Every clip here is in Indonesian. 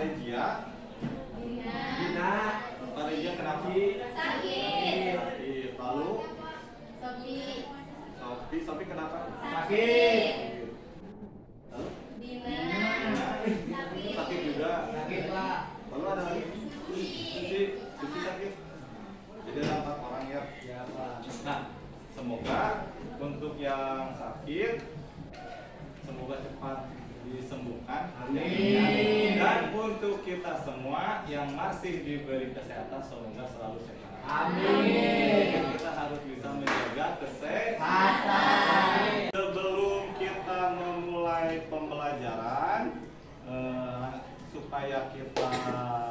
Regia. Dina. Pak Regia kenapa? Sakit. Lalu Sofi. Sofi kenapa? Sakit. Lalu Dina. Sakit juga. Sakit, Pak. Lalu ada lagi? Susi sakit. Jadi ada 4 orang ya. Ya, Pak. Nah, semoga untuk yang sakit semoga cepat disembuhkan. Amin. Dan untuk kita semua yang masih diberi kesehatan semoga selalu sehat. Amin. Kita harus bisa menjaga kesehatan. Kata. Sebelum kita memulai pembelajaran, supaya kita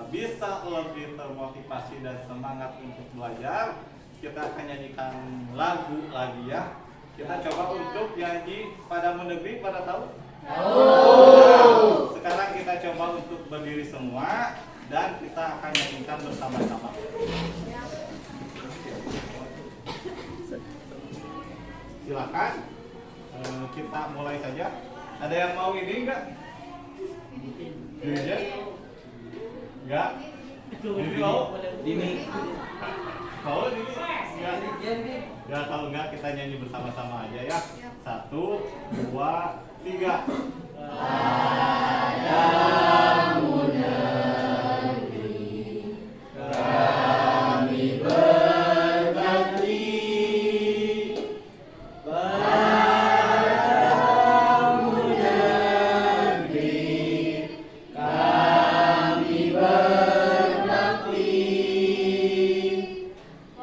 bisa lebih termotivasi dan semangat untuk belajar, kita akan nyanyikan lagu lagi ya. Kita coba untuk nyanyi Padamu Negeri, pada tahu? Tahu. Sekarang kita coba untuk berdiri semua dan kita akan nyanyikan bersama-sama. Silakan, kita mulai saja. Ada yang mau ini enggak? Ini aja? Enggak? Ini mau? Dini. Mau ini? Enggak? Ya kalau enggak kita nyanyi bersama-sama aja ya. 1, 2, 3. Padamu negeri kami berbakti. Padamu negeri kami berbakti.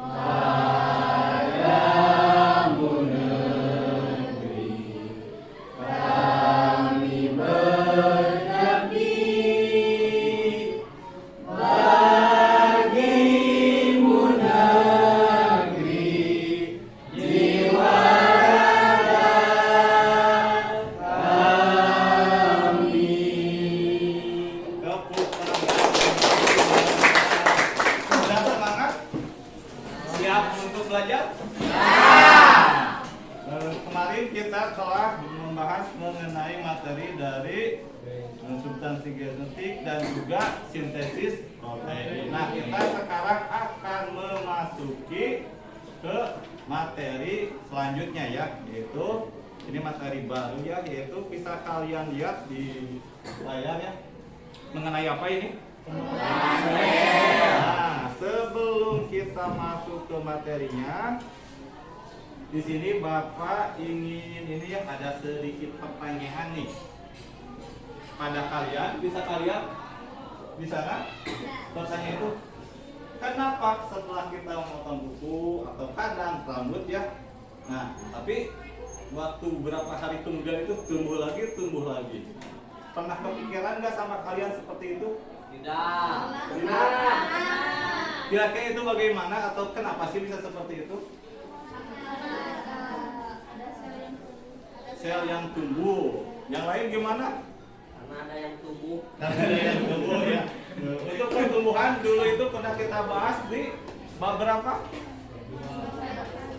Padamu negeri kami berbakti. Bagimu negeri jiwa kami. Tepuk tangan. Sudah semangat? Siap untuk belajar? Kemarin kita telah membahas mengenai materi dari substansi genetik dan juga sintesis protein. Nah, kita sekarang akan memasuki ke materi selanjutnya ya, yaitu ini materi baru ya, yaitu bisa kalian lihat di layar ya. Mengenai apa ini? Nah, sebelum kita masuk ke materinya, di sini Bapak ingin ini ya, ada sedikit pertanyaan nih pada kalian. Bisa kalian di sana pertanyaan itu, kenapa setelah kita memotong buku atau kadang rambut ya, nah tapi waktu berapa hari kemudian itu tumbuh lagi. Pernah kepikiran nggak sama kalian seperti itu? Tidak. Kira-kira itu bagaimana atau kenapa sih bisa seperti itu? Sel yang tumbuh. Yang lain gimana? Karena ada yang tumbuh. Karena ada yang tumbuh ya. Untuk pertumbuhan dulu itu pernah kita bahas di bab berapa?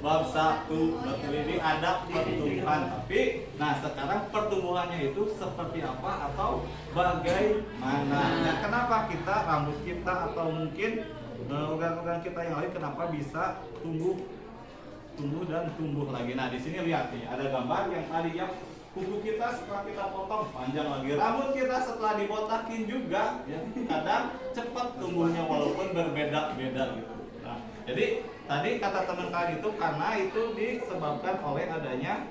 Bab 1. Betul, ini ada pertumbuhan. Tapi, nah sekarang pertumbuhannya itu seperti apa atau bagaimana? Nah, kenapa kita rambut kita atau mungkin organ-organ kita yang lain kenapa bisa tumbuh dan tumbuh lagi. Nah, di sini lihat nih, ada gambar yang tadinya kuku kita setelah kita potong panjang lagi. Rambut kita setelah dibotakin juga ya, kadang cepat tumbuhnya walaupun berbeda-beda gitu. Nah, jadi tadi kata teman kalian itu karena itu disebabkan oleh adanya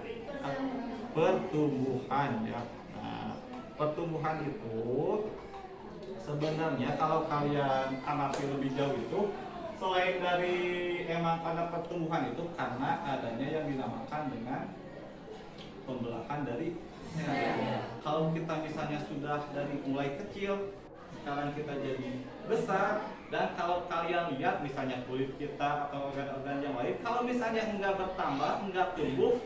pertumbuhan ya. Nah, pertumbuhan itu sebenarnya kalau kalian amati lebih jauh itu selain dari emang karena pertumbuhan itu karena adanya yang dinamakan dengan pembelahan dari sel. Kalau kita misalnya sudah dari mulai kecil, sekarang kita jadi besar, dan kalau kalian lihat misalnya kulit kita atau organ-organ yang lain, kalau misalnya enggak bertambah, enggak tumbuh,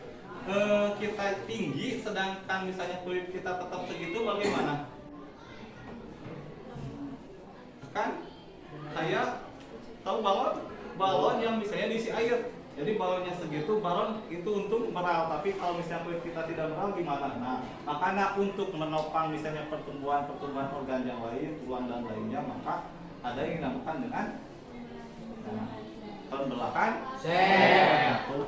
kita tinggi, sedangkan misalnya kulit kita tetap segitu, bagaimana? Kan kayak tahu balon yang misalnya diisi air, Jadi balonnya segitu, balon itu untuk meral. Tapi kalau misalnya kulit kita tidak meral gimana? Nah, makanya untuk menopang misalnya pertumbuhan organ yang lain, tulang dan lainnya, maka ada yang dinamakan dengan pembelahan sel.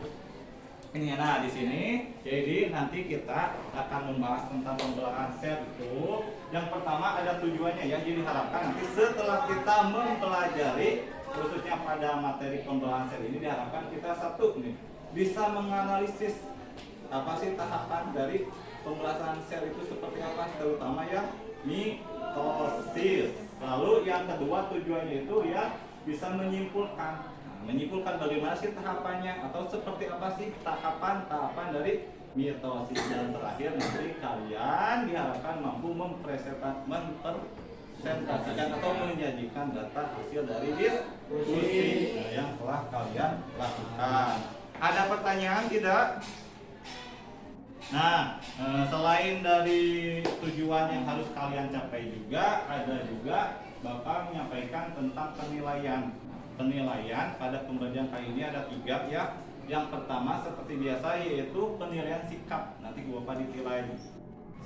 Ini nah di sini. Jadi nanti kita akan membahas tentang pembelahan sel itu. Yang pertama ada tujuannya ya. Jadi diharapkan nanti setelah kita mempelajari khususnya pada materi pembelahan sel ini, diharapkan kita satu nih bisa menganalisis apa sih tahapan dari pembelahan sel itu seperti apa, terutama yang mitosis. Lalu yang kedua tujuannya itu ya bisa menyimpulkan. Menyimpulkan bagaimana sih tahapannya atau seperti apa sih tahapan dari mitosis. Dan terakhir nanti kalian diharapkan mampu mempresentasikan atau menyajikan data hasil dari diskusi yang telah kalian lakukan. Ada pertanyaan tidak? Nah, selain dari tujuan yang harus kalian capai juga, ada juga Bapak menyampaikan tentang penilaian. Penilaian pada pembelajaran kali ini ada 3 ya. Yang pertama seperti biasa yaitu penilaian sikap. Nanti Bapak ditilai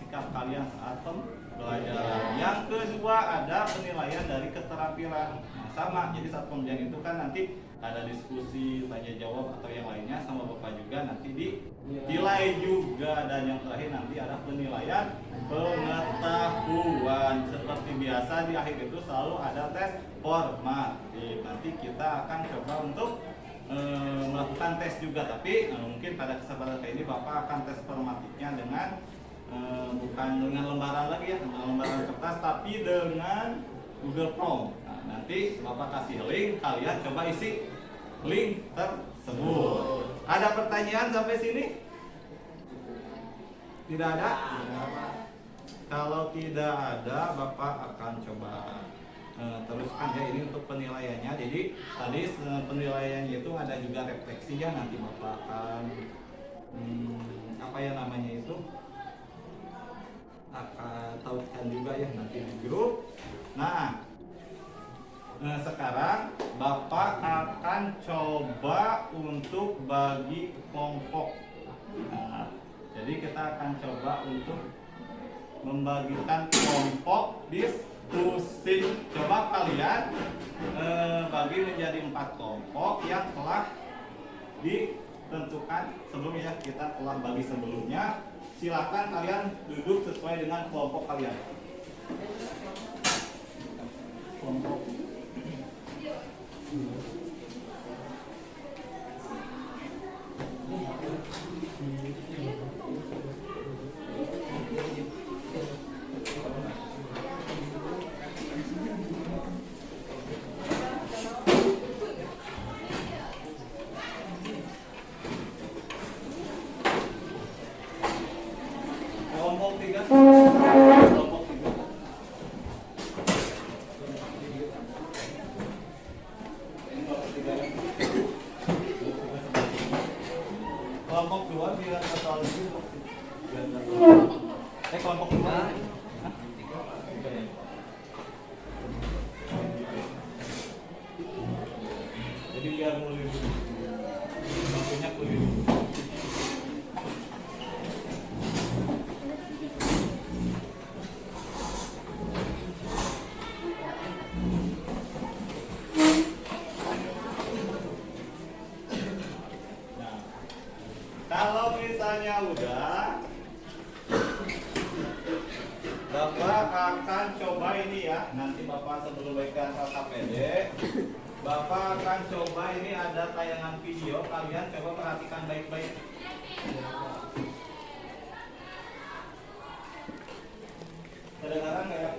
sikap kalian saat pembelajaran. Yang kedua ada penilaian dari keterampilan. Nah, sama. Jadi saat pembelajaran itu kan nanti ada diskusi, tanya jawab atau yang lainnya sama Bapak juga nanti ditilai juga. Dan yang terakhir nanti ada penilaian pengetahuan. Seperti biasa di akhir itu selalu ada tes formatif. Nanti kita akan coba untuk melakukan tes juga, tapi mungkin pada kesempatan kali ini Bapak akan tes formatifnya dengan bukan dengan lembaran lagi ya, dengan lembaran kertas, tapi dengan Google Form. Nah, nanti Bapak kasih link, kalian coba isi link tersebut. Ada pertanyaan sampai sini? Tidak ada? Kalau tidak ada, Bapak akan coba teruskan ya, ini untuk penilaiannya. Jadi tadi penilaiannya itu ada juga refleksinya, nanti Bapak akan apa ya namanya itu akan tahukan juga ya nanti di grup. Nah, sekarang Bapak akan coba untuk bagi kelompok. Nah, jadi kita akan coba untuk membagikan kelompok diskusi. Coba kalian bagi menjadi 4 kelompok yang telah ditentukan sebelumnya. Kita telah bagi sebelumnya. Silakan kalian duduk sesuai dengan kelompok kalian. Kelompok. Kelompok 3. Kelompok 3. Kelompok 2 biar total itu. Kelompok 2. Jadi biar mulai dulu. Waktunya kuliah dulu. Kalau misalnya udah, Bapak akan coba ini ya. Nanti Bapak sebelum bagikan LKPD, Bapak akan coba ini ada tayangan video. Kalian coba perhatikan baik-baik. Kedengaran nggak ya?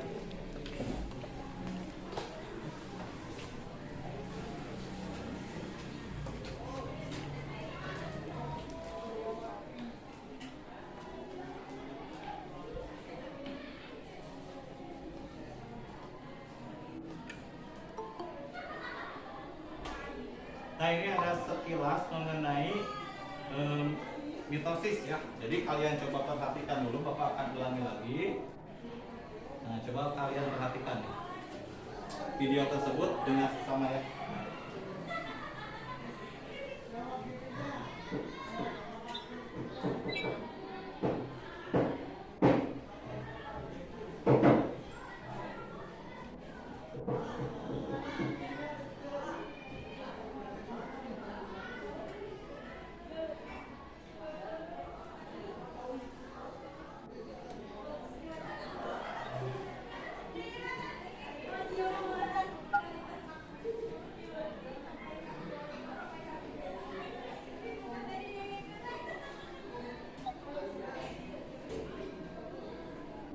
Nah, ini ada sekilas mengenai mitosis ya. Jadi kalian coba perhatikan dulu, Bapak akan ulangi lagi. Nah, coba kalian perhatikan ya. Video tersebut dengan sesama ya.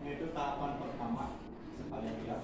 Itu tahapan pertama sekali lihat.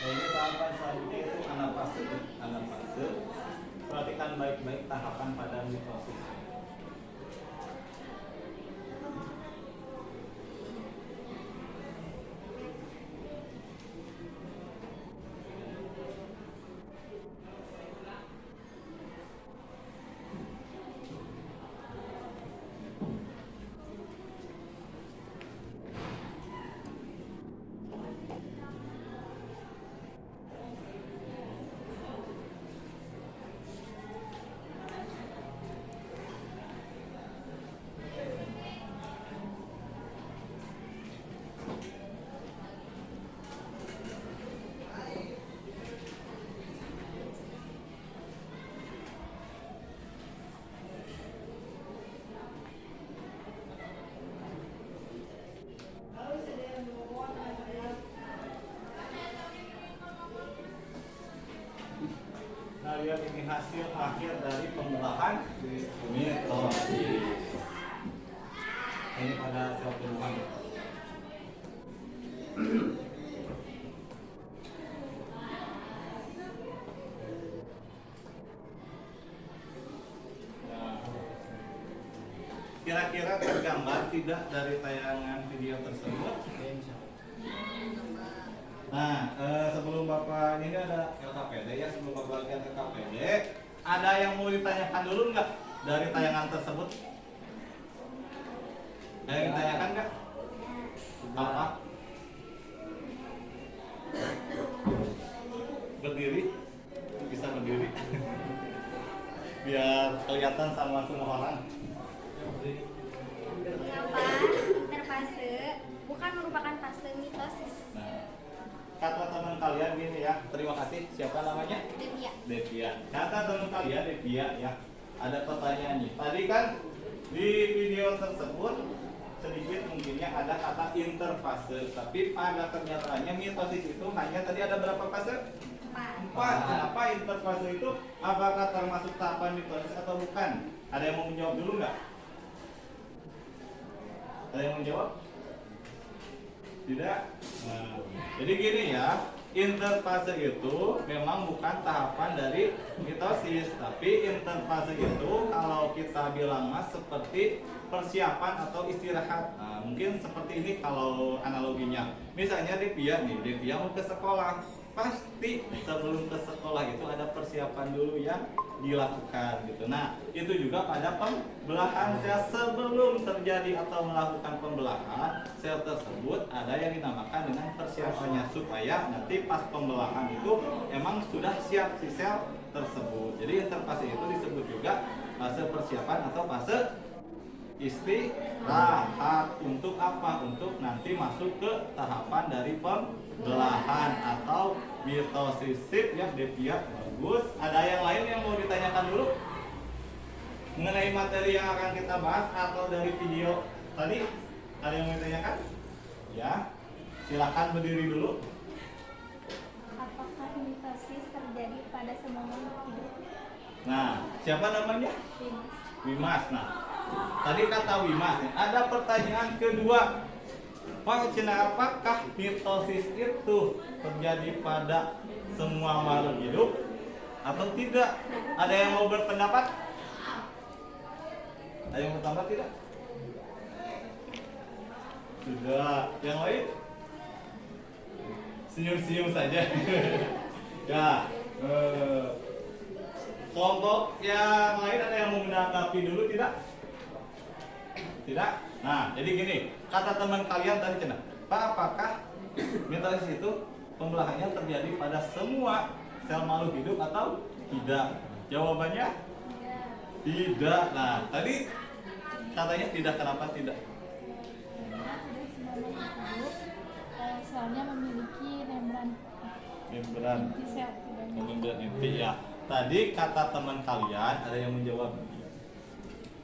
Nah, ini tahapan selanjutnya itu anafase. Anafase. Perhatikan baik-baik tahapan pada mitosis. Nah, lihat ini hasil akhir dari pembelahan mitosis. Ini pada sel tumbuhan. Nah, kira-kira tergambar tidak dari tayangan video tersebut? Nah, sebelum Bapak ini ada LKPD ya, sebelum Bapak lihat LKPD, ada yang mau ditanyakan dulu nggak dari tayangan tersebut? Ada yang ditanyakan nggak? Apa? Berdiri, bisa berdiri, biar kelihatan sama semua orang. Mengapa interfase bukan merupakan fase mitosis? Nah, kata teman kalian gini ya, terima kasih. Siapa namanya? Devia. Devia. Kata teman kalian Devia ya. Ada pertanyaannya. Tadi kan di video tersebut sedikit mungkinnya ada kata interfase, tapi pada kenyataannya mitosis itu hanya tadi ada berapa fase? 4. Kenapa interfase itu? Apakah termasuk tahapan mitosis atau bukan? Ada yang mau menjawab dulu nggak? Ada yang mau menjawab? Tidak. Nah, jadi gini ya, interfase itu memang bukan tahapan dari mitosis, tapi interfase itu kalau kita bilang mas seperti persiapan atau istirahat. Nah, mungkin seperti ini kalau analoginya. Misalnya Devia nih, Devia mau ke sekolah. Pasti sebelum ke sekolah itu ada persiapan dulu yang dilakukan gitu. Nah, itu juga pada pembelahan sel sebelum terjadi atau melakukan pembelahan sel tersebut ada yang dinamakan dengan persiapannya supaya nanti pas pembelahan itu emang sudah siap si sel tersebut. Jadi interfase itu disebut juga fase persiapan atau fase istirahat. Untuk apa? Untuk nanti masuk ke tahapan dari pembelahan atau mitosis. Sip ya Devia, bagus. Ada yang lain yang mau ditanyakan dulu mengenai materi yang akan kita bahas atau dari video tadi? Ada yang mau ditanyakan? Ya, silakan berdiri dulu. Apakah mitosis terjadi pada semua makhluk hidup? Nah, siapa namanya? Wimas. Nah, tadi kata Wimas nih, ada pertanyaan kedua. Pak, apakah mitosis itu terjadi pada semua makhluk hidup atau tidak? Ada yang mau berpendapat? Ada yang mau tambah tidak? Sudah. Yang lain? Senyum-senyum saja. Ya. Kelompok yang lain ada yang mau menanggapi dulu tidak? Tidak? Nah, jadi gini, kata teman kalian tadi cina, Pak, apakah mitosis itu pembelahannya terjadi pada semua sel makhluk hidup atau tidak? Jawabannya tidak. Nah, tadi katanya tidak, kenapa tidak? Selnya memiliki membran Membran. inti sel. Membran inti ya. Tadi kata teman kalian ada yang menjawab.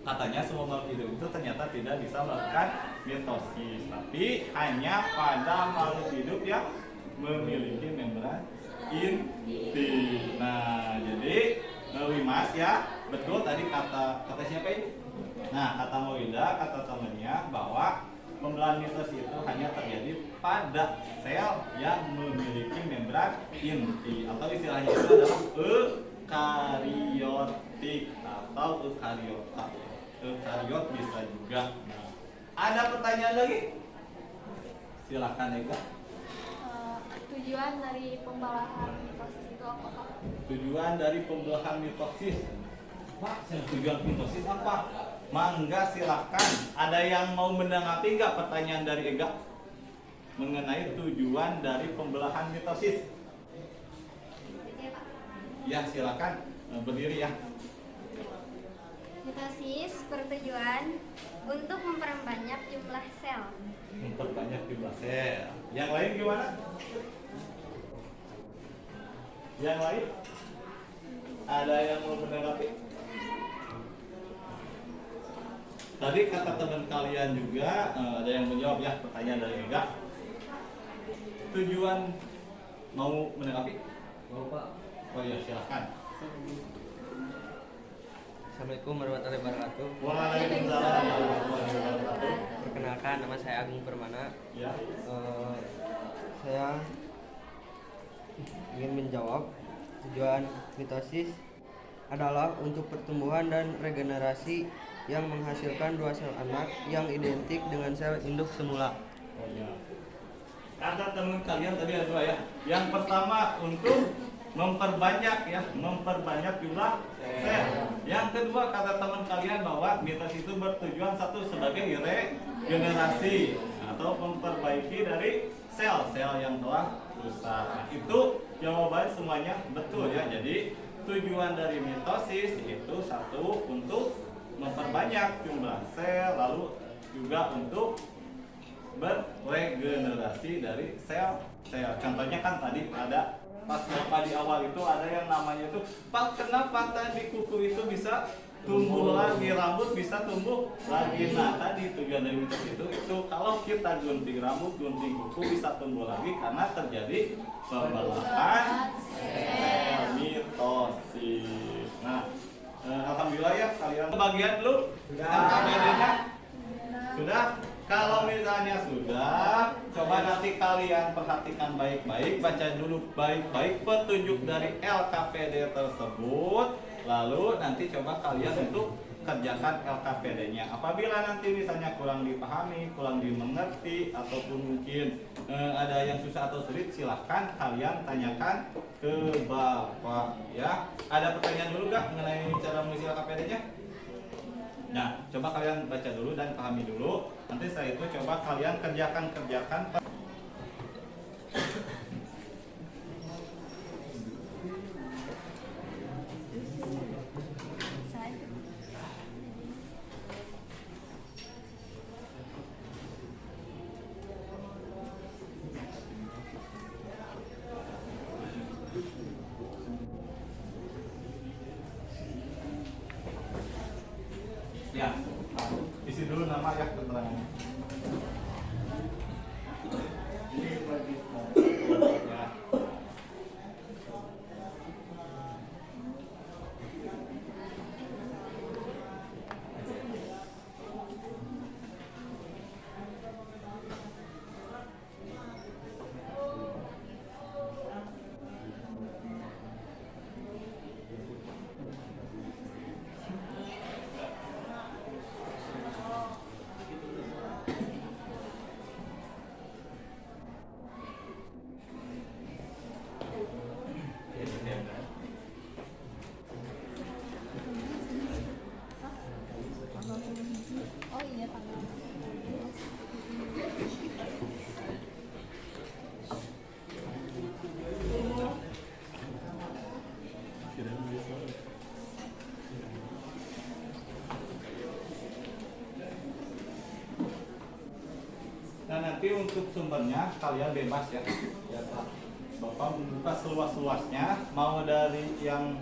Katanya semua makhluk hidup itu ternyata tidak bisa melakukan mitosis, tapi hanya pada makhluk hidup yang memiliki membran inti. Nah, jadi Wimas ya, betul tadi kata siapa ini? Nah, kata Mawida, kata temannya bahwa pembelahan mitosis itu hanya terjadi pada sel yang memiliki membran inti, atau istilahnya itu adalah eukariotik atau eukariota. Eukariot bisa juga. Nah, ada pertanyaan lagi? Silakan Ega. Tujuan dari pembelahan mitosis itu apa, Pak? Tujuan dari pembelahan mitosis. Pak, tujuan mitosis apa? Mangga silakan. Ada yang mau menanggapi nggak pertanyaan dari Ega mengenai tujuan dari pembelahan mitosis? Ya, silakan berdiri ya. Mitosis bertujuan untuk memperbanyak jumlah sel. Memperbanyak jumlah sel. Yang lain gimana? Yang lain? Ada yang mau menanggapi? Tadi kata teman kalian juga ada yang menjawab ya pertanyaan dari Ega. Tujuan mau menanggapi? Mau Pak. Oh ya, silakan. Assalamualaikum warahmatullahi wabarakatuh. Waalaikumsalam warahmatullahi wabarakatuh. Perkenalkan, nama saya Agung Permana. Ya. Saya ingin menjawab tujuan mitosis adalah untuk pertumbuhan dan regenerasi yang menghasilkan dua sel anak yang identik dengan sel induk semula. Oh ya. Kata teman kalian tadi ada dua ya. Yang pertama untuk memperbanyak ya, memperbanyak jumlah sel. Yang kedua kata teman kalian bahwa mitosis itu bertujuan satu sebagai regenerasi atau memperbaiki dari sel-sel yang telah rusak. Nah, itu jawaban semuanya betul ya. Jadi tujuan dari mitosis itu satu untuk memperbanyak jumlah sel, lalu juga untuk beregenerasi dari sel-sel. Contohnya kan tadi ada pas Bapak di awal itu ada yang namanya itu, Pak, kenapa tadi kuku itu bisa tumbuh lagi, rambut bisa tumbuh lagi. Nah, tadi tujuan dari mitosis itu kalau kita gunting rambut, gunting kuku bisa tumbuh lagi karena terjadi pembelahan sel mitosis. Nah, alhamdulillah ya kalian bagian dulu LKPD-nya sudah. Kalau misalnya sudah, coba nanti kalian perhatikan baik-baik, baca dulu baik-baik petunjuk dari LKPD tersebut. Lalu nanti coba kalian untuk kerjakan LKPD-nya. Apabila nanti misalnya kurang dipahami, kurang dimengerti, ataupun mungkin ada yang susah atau sulit, silahkan kalian tanyakan ke Bapak ya. Ada pertanyaan dulu nggak mengenai cara mengisi LKPD-nya? Nah, coba kalian baca dulu dan pahami dulu. Nanti setelah itu coba kalian kerjakan. Ya, isi dulu nama ya keterangannya. Ini bagi ya. nanti untuk sumbernya kalian bebas ya. Ya Pak. Bapak membuka seluas-luasnya, mau dari yang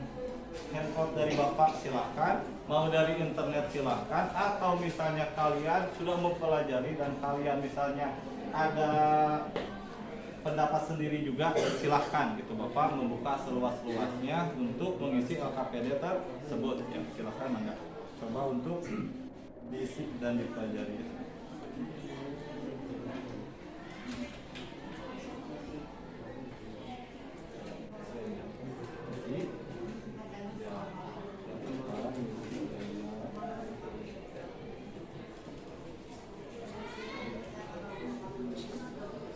handphone dari Bapak silahkan, mau dari internet silahkan, atau misalnya kalian sudah mempelajari dan kalian misalnya ada pendapat sendiri juga silahkan gitu. Bapak membuka seluas-luasnya untuk mengisi LKPD tersebut ya, silahkan mangga coba untuk diisi dan dipelajari.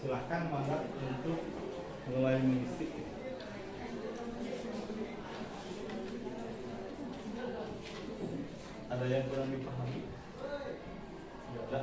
Silahkan mangga untuk mulai mengisi. Ada yang kurang dipahami? Ada.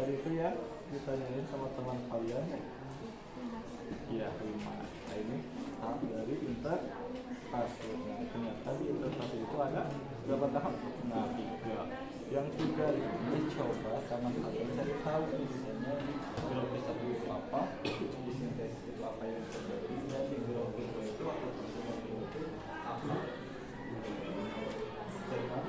Tadi itu ya ditanyain sama teman kalian. Iya, 5. Nah, ini tahap dari interpretasi. Nah, ternyata di interpretasi itu ada berapa tahap? Nah, 3. Yang 3 ini coba sama kalian cari tahu misalnya grafis itu apa, di sintesis itu apa yang terjadi, dan di grafis itu atau grafis itu apa. Coba.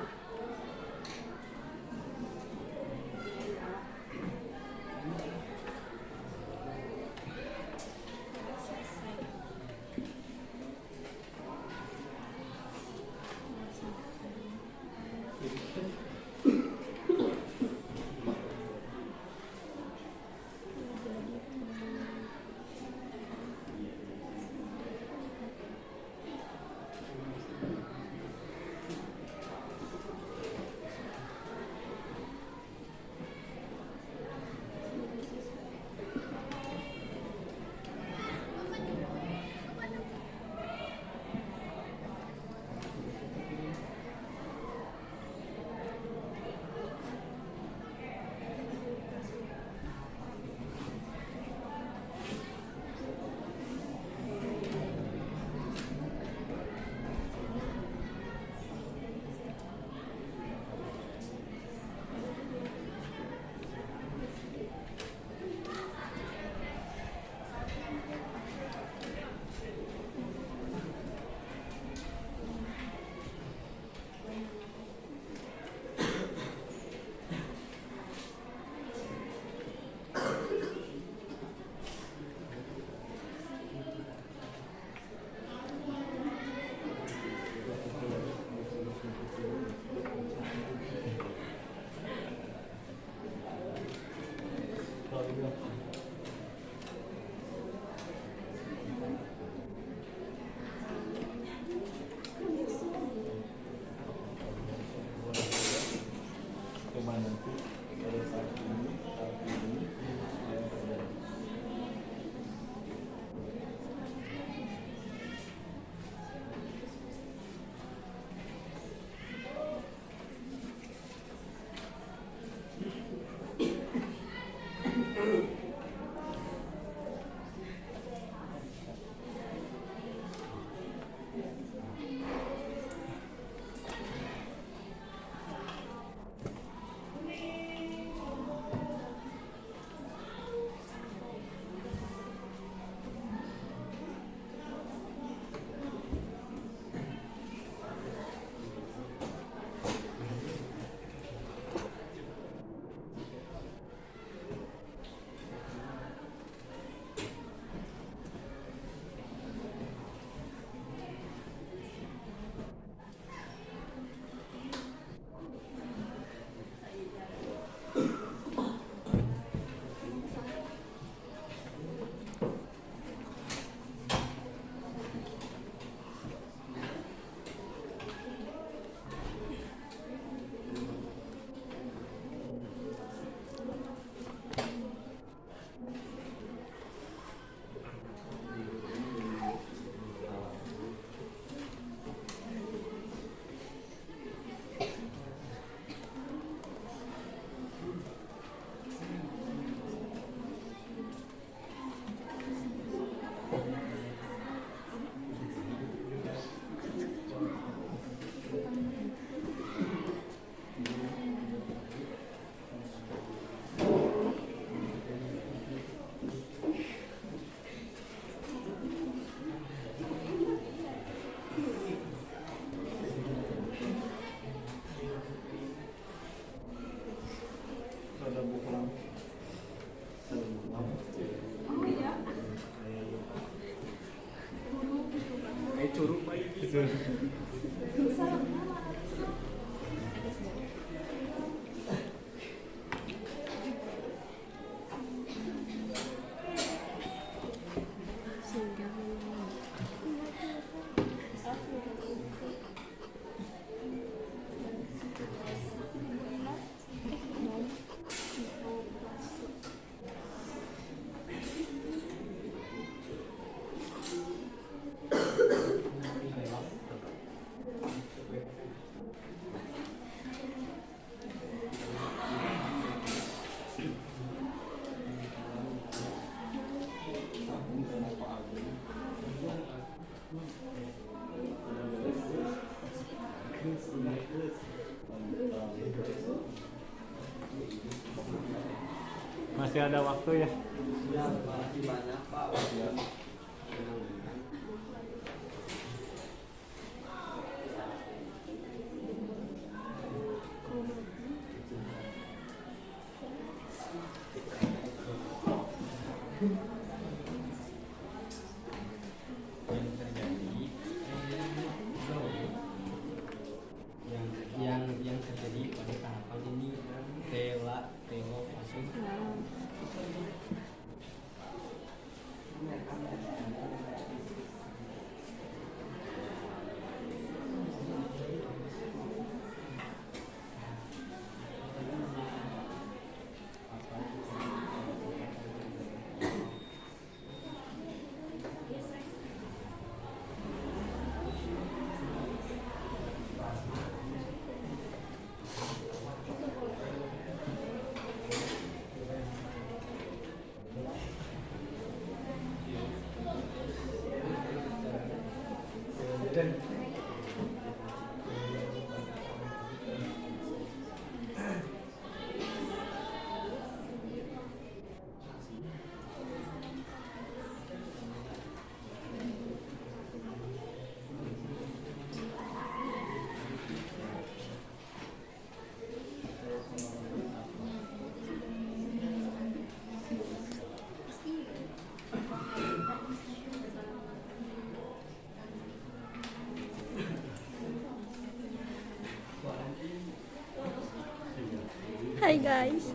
Nanti pada saat ini yang terjadi. Masih ada waktu ya. Makasih banyak Pak. yang terjadi pada tahapan ini rela masuk. Hai guys.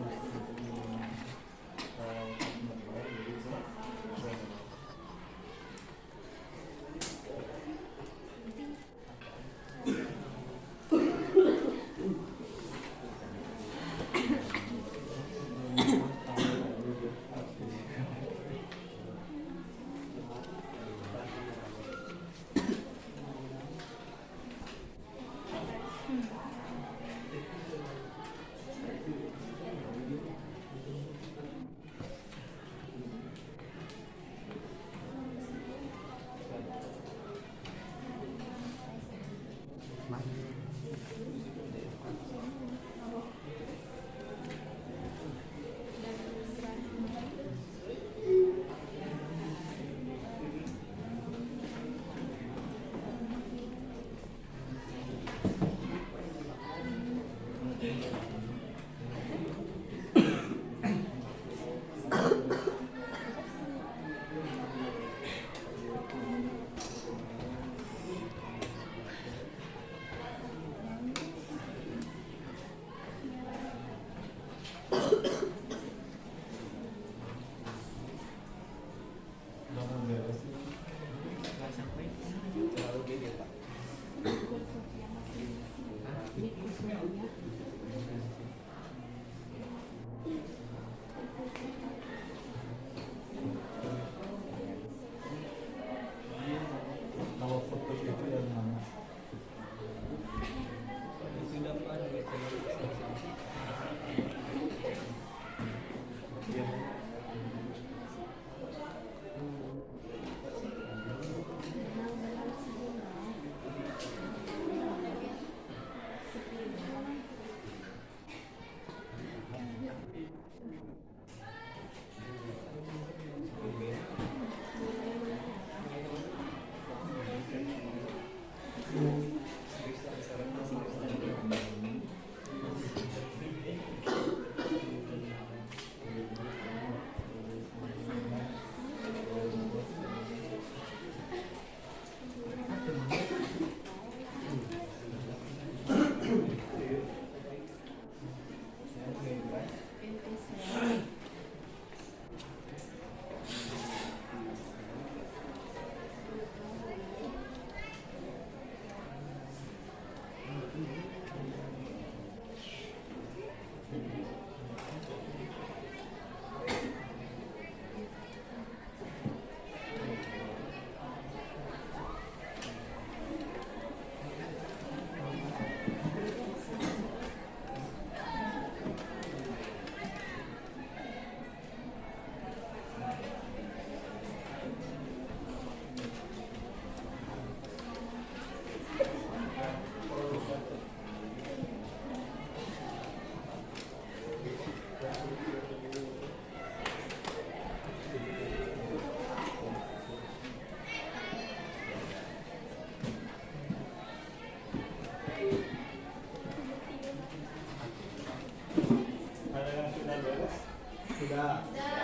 sudah? Sudah,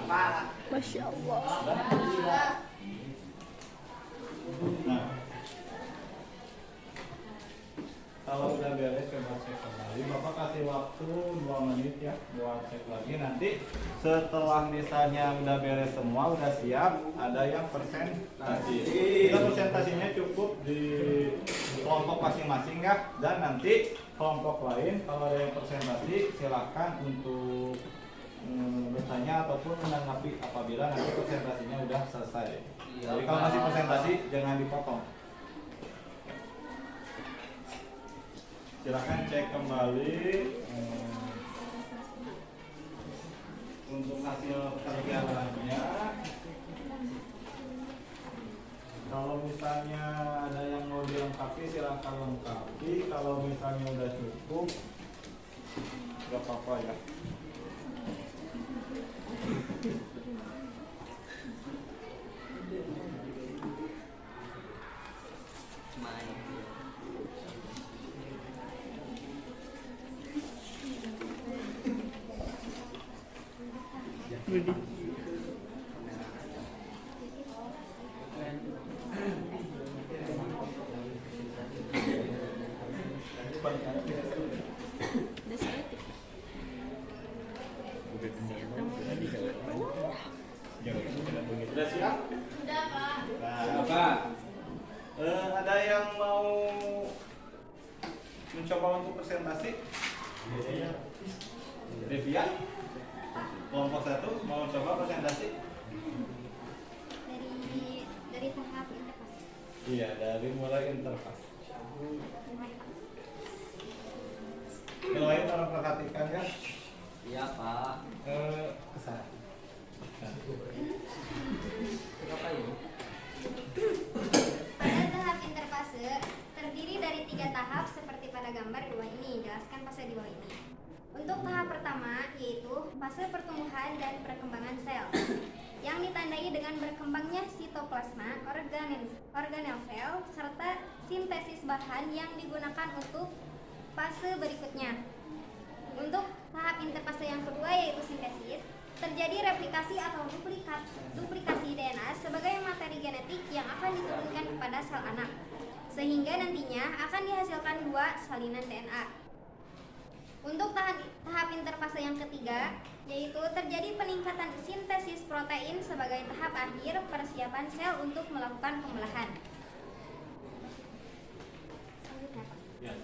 Pak. Masya Allah. Nah, kalau udah beres coba cek kembali. Bapak kasih waktu 2 menit ya buat cek lagi. Nanti setelah misalnya udah beres semua, udah siap, ada yang presentasi. Kita presentasinya cukup di kelompok masing-masing ya. Dan nanti kelompok lain kalau ada yang presentasi silahkan untuk bertanya ataupun menanggapi apabila nanti presentasinya udah selesai. Jadi kalau masih presentasi jangan dipotong. Silakan cek kembali untuk hasil kerjaannya. Kalau misalnya ada yang mau dilengkapi silakan lengkapi. Kalau misalnya udah cukup nggak apa-apa ya. Sudah siap? Sudah, Pak. Nah, Pak, ada yang mau mencoba untuk presentasi? Devia, kelompok 1 mau coba presentasi? Dari tahap interpretasi. Iya, dari mulai interfase. Yang lain tolong perhatikan ya. Iya, Pak. Kesana. Apa ini? Pada tahap interfase terdiri dari 3 tahap seperti pada gambar di bawah ini. Jelaskan fase di bawah ini. Untuk tahap pertama yaitu fase pertumbuhan dan perkembangan sel yang ditandai dengan berkembangnya sitoplasma, organel sel, serta sintesis bahan yang digunakan untuk fase berikutnya. Untuk tahap interfase yang kedua yaitu sintesis, terjadi replikasi atau duplikasi DNA sebagai materi genetik yang akan diturunkan kepada sel anak, sehingga nantinya akan dihasilkan 2 salinan DNA. Untuk tahap interfase yang ketiga, yaitu terjadi peningkatan sintesis protein sebagai tahap akhir persiapan sel untuk melakukan pembelahan. Ya.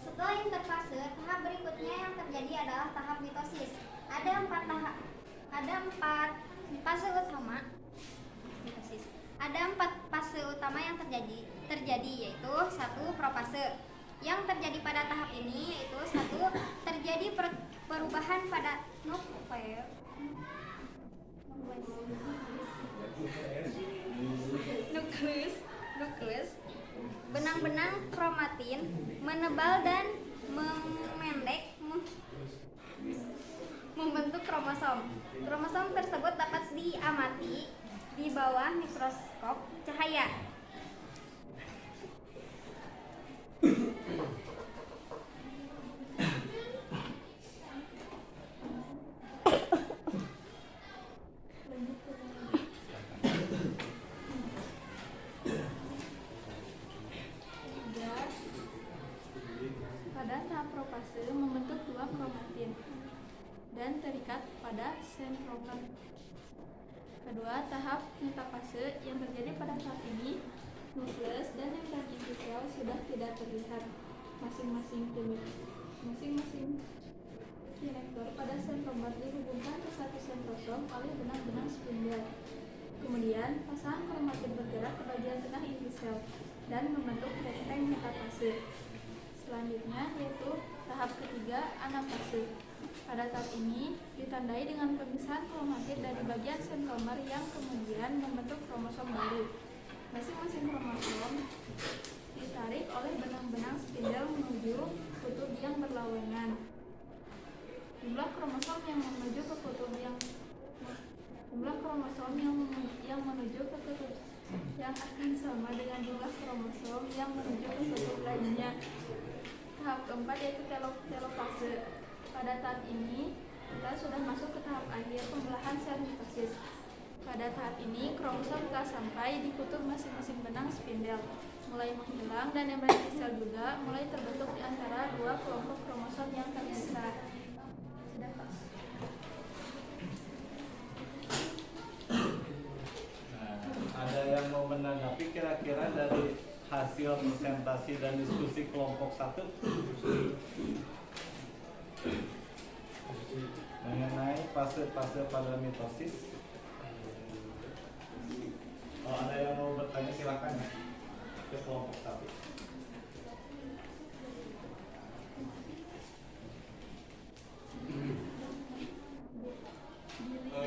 Setelah interfase, tahap berikutnya yang terjadi adalah tahap mitosis. Ada 4 fase utama. Mitosis. Ada 4 fase utama yang terjadi yaitu 1 profase. Yang terjadi pada tahap ini yaitu 1 terjadi perubahan pada nukleus benang-benang kromatin menebal dan memendek membentuk kromosom. Kromosom tersebut dapat diamati di bawah mikroskop cahaya. Pada tahap profase membentuk 2 kromatin dan terikat pada sentromer. Kedua, tahap metafase yang terjadi pada tahap ini, nukleus dan membran inti sel sudah tidak terlihat. Masing-masing kinektor pada sentromer dihubungkan ke satu sentrosom oleh benang-benang spindel. Kemudian, pasangan kromatin bergerak ke bagian tengah inti sel dan membentuk benteng metafase. Selanjutnya yaitu tahap ketiga, anafase. Pada tahap ini ditandai dengan pemisahan kromatin dari bagian sentromer yang kemudian membentuk kromosom baru. Masing-masing kromosom ditarik oleh benang-benang spindel menuju kutub yang berlawanan. Jumlah kromosom yang menuju ke kutub yang menuju ke kutub yang akan sama dengan jumlah kromosom yang menuju ke kutub lainnya. tahap keempat yaitu telofase. Pada tahap ini kita sudah masuk ke tahap akhir pembelahan sel mitosis. Pada tahap ini kromosom telah sampai di kutub masing-masing benang spindel, mulai menghilang dan membran sel juga mulai terbentuk di antara dua kelompok kromosom yang terpisah. Sudah pas. Ada yang mau menanggapi kira-kira dari hasil presentasi dan diskusi kelompok 1 mengenai fase-fase pada mitosis? Kalau ada yang mau bertanya silakan ya ke kelompok 1.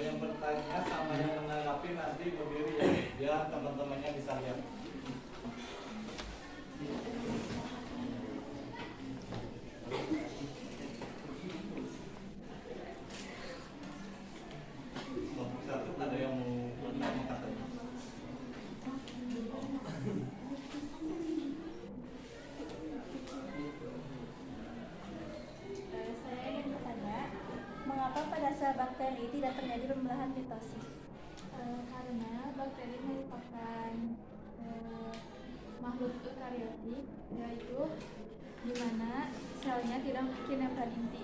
Yang bertanya sama yang menanggapi nanti berdiri ya, biar teman-temannya bisa lihat. Kelompok 1 ada yang mau bertanya katanya? Saya ingin bertanya, mengapa pada sel bakteri tidak terjadi pembelahan mitosis? Karena bakteri merupakan makhluk eukariotik, yaitu di mana selnya tidak memiliki membran inti.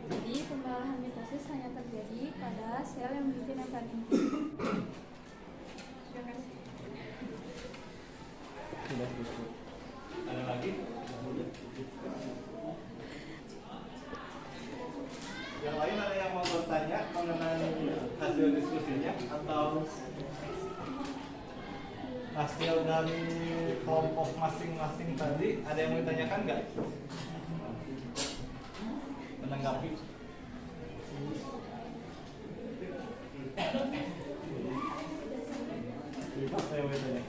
Jadi pembelahan mitosis hanya terjadi pada sel yang memiliki membran inti. Terima kasih. Ada lagi? Yang lain ada yang mau bertanya mengenai hasil diskusinya atau hasil dari kelompok masing-masing tadi? Ada yang mau ditanyakan nggak? Menanggapi? Apa yang mau ditanya?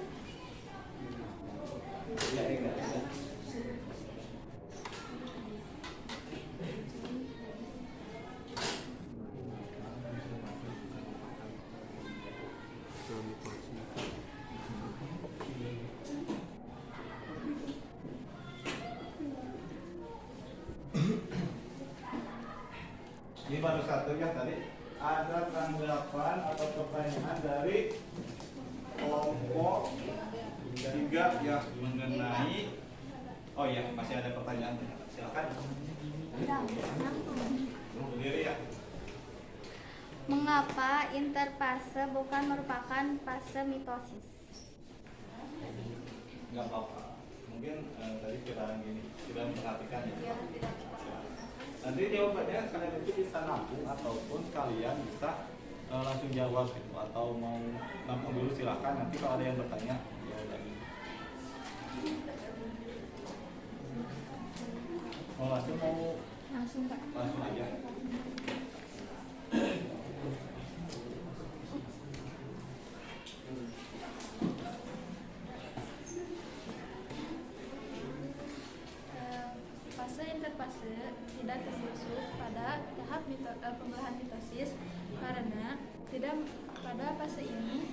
Ya, enggak. Ini baru satu ya tadi. Ada tanggapan atau pertanyaan dari kelompok 3 ya mengenai. Oh iya, masih ada pertanyaan. Silakan. Berdiri ya. Mengapa interfase bukan merupakan fase mitosis? Nggak apa-apa. Mungkin tadi kita gini, tidak memperhatikan ya. Nanti jawabannya kalian itu bisa nampung ataupun kalian bisa langsung jawab gitu, atau mau nampung dulu silakan. Nanti kalau ada yang bertanya jawab lagi. Mau Langsung Pak. langsung aja. Fase interfase tidak termasuk pada tahap pembelahan mitosis karena tidak pada fase ini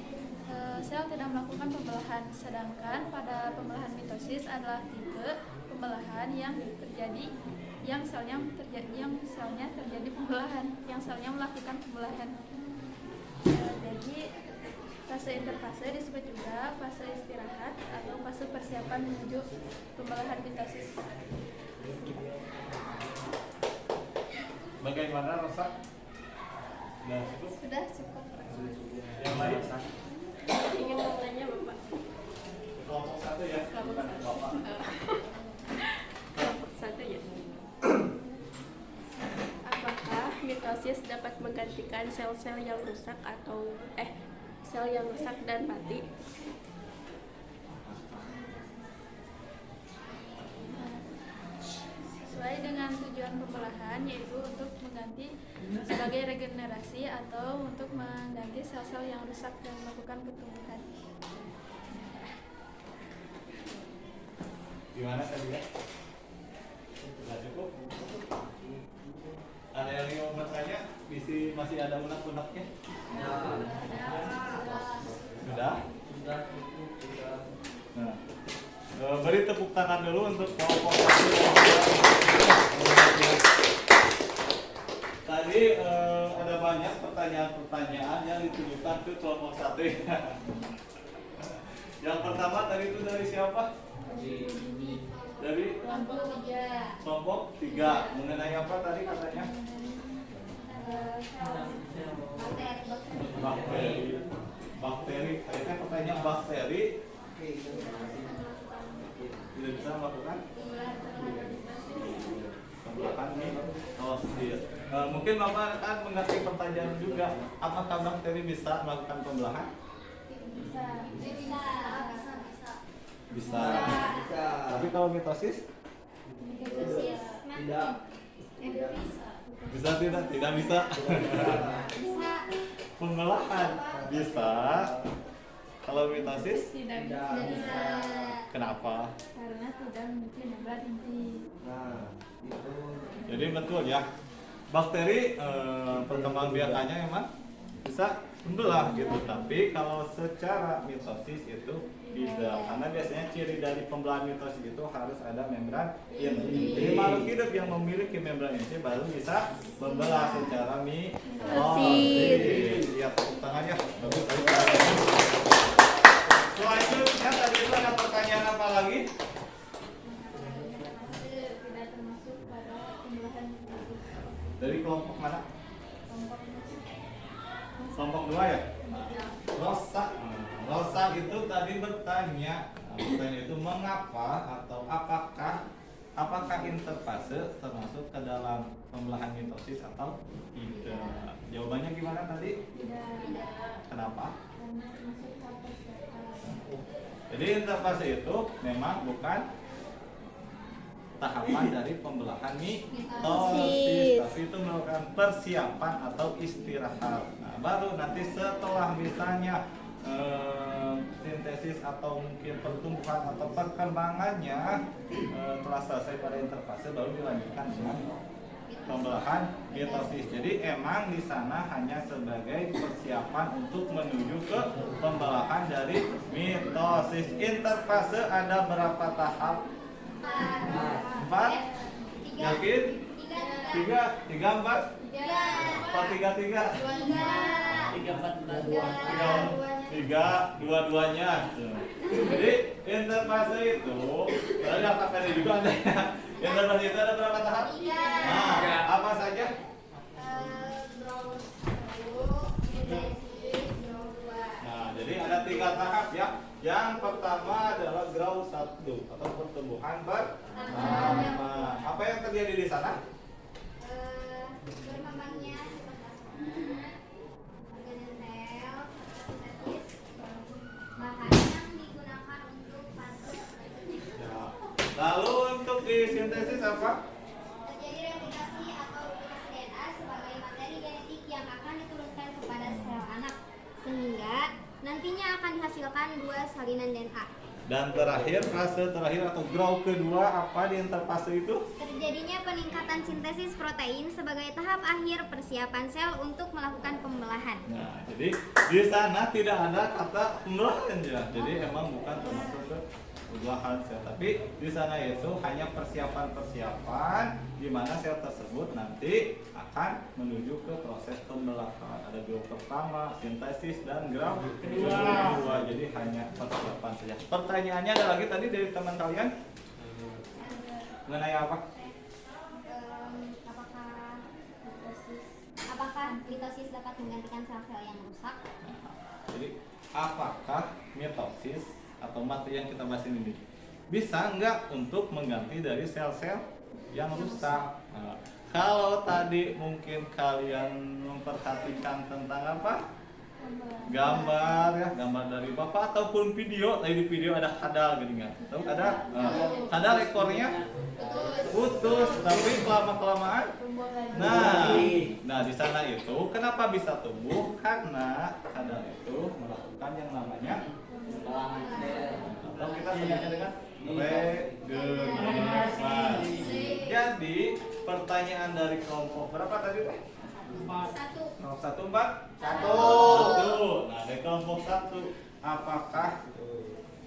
sel tidak melakukan pembelahan, sedangkan pada pembelahan mitosis adalah tipe pembelahan yang terjadi yang selnya terjadi pembelahan, yang selnya melakukan pembelahan. Jadi fase interfase disebut juga fase istirahat atau fase persiapan menuju pembelahan mitosis. Bagaimana Rosa? Sudah cukup? Sudah cukup. Yang lain? Ingin bertanya Bapak. Kelompok 1 ya? Bukan Bapak. Kelompok 1 ya. Apakah mitosis dapat menggantikan sel-sel yang rusak atau sel yang rusak dan mati? Sesuai dengan tujuan pembelahan, yaitu untuk mengganti sebagai regenerasi atau untuk mengganti sel-sel yang rusak dan melakukan pertumbuhan. Gimana tadi ya? Sudah cukup? Ada yang mau bertanya? Masih ada unek-uneknya? Sudah? Nah, beri tepuk tangan dulu untuk kelompok satu. Tadi ada banyak pertanyaan-pertanyaan yang ditujukan ke kelompok satu. Yang pertama tadi itu dari siapa? Dari kelompok 3. Mengenai apa tadi katanya? Bakteri. Kayaknya pertanyaan bakteri tidak bisa melakukan pembelahan mitosis. Mungkin Bapak akan mengerti pertanyaan juga. Apakah bakteri bisa melakukan pembelahan? Bisa. Tapi kalau mitosis? Tidak. Bisa tidak? Tidak bisa. Pembelahan bisa. Kalau mitosis? Tidak bisa. Kenapa? karena tidak memiliki membran inti. Nah, itu. Jadi betul ya. Bakteri perkembangbiakannya memang bisa membelah gitu. Tapi kalau secara mitosis itu tidak. Karena biasanya ciri dari pembelahan mitosis itu harus ada membran inti. Jadi makhluk hidup yang memiliki membran inti baru bisa membelah secara mitosis. Lihat tepuk tangannya. Bagus. Selanjutnya tadi itu ada pertanyaan apa lagi? Tidak termasuk pada pembelahan mitosis. Dari kelompok mana? Kelompok 2 ya? Rosa. Rosa itu tadi bertanya itu mengapa atau apakah interfase termasuk ke dalam pembelahan mitosis atau tidak? Jawabannya gimana tadi? Tidak. Kenapa? Karena termasuk tahap persiapan. Jadi interfase itu memang bukan tahapan dari pembelahan mitosis, tapi itu merupakan persiapan atau istirahat. Nah, baru nanti setelah misalnya sintesis atau mungkin pertumbuhan atau perkembangannya telah selesai pada interfase, baru dilanjutkan dengan pembelahan mitosis. Jadi emang di sana hanya sebagai persiapan untuk menuju ke pembelahan dari mitosis. Interfase ada berapa tahap? 4? Yakin? 3, 4? 3, dua-duanya. Jadi interfase itu, ada KPD juga ada ya. Interfase itu ada berapa tahap? Nah, apa saja? Nah, jadi ada 3 tahap ya. Yang pertama adalah growth 1 atau pertumbuhan pertama. Apa yang terjadi di sana? Berkembangnya organel sel, bahan yang digunakan untuk fase Ya. Lalu untuk di sintesis apa? terjadi replikasi atau duplikasi DNA sebagai materi genetik yang akan diturunkan kepada sel anak, sehingga nantinya akan dihasilkan 2 salinan DNA. Dan terakhir, fase terakhir atau growth kedua apa di interfase itu? Terjadinya peningkatan sintesis protein sebagai tahap akhir persiapan sel untuk melakukan pembelahan. Nah, jadi di sana tidak ada kata pembelahan ya. Jadi emang bukan termasuk ke pembelahan sel, tapi di sana itu hanya persiapan-persiapan di mana sel tersebut nanti akan menuju ke proses pembelahan. Ada growth pertama, sintesis dan growth kedua. Jadi hanya persiapan saja. Pertanyaannya ada lagi tadi dari teman kalian mengenai apa? Apakah mitosis dapat menggantikan sel-sel yang rusak? Jadi apakah mitosis atau materi yang kita bahas ini bisa nggak untuk mengganti dari sel-sel yang rusak? Nah, kalau tadi mungkin kalian memperhatikan tentang apa? Gambar ya, gambar dari bapak ataupun video. Tadi di video ada kadal gitu nggak? Tahu kadal? Kadal ekornya putus, tapi kelamaan. Nah di sana itu kenapa bisa tumbuh? Karena kadal itu melakukan yang namanya atau kita sebutnya dengan regenerasi. Jadi pertanyaan dari kelompok berapa tadi? 1, 4. Nah, dari kelompok 1, apakah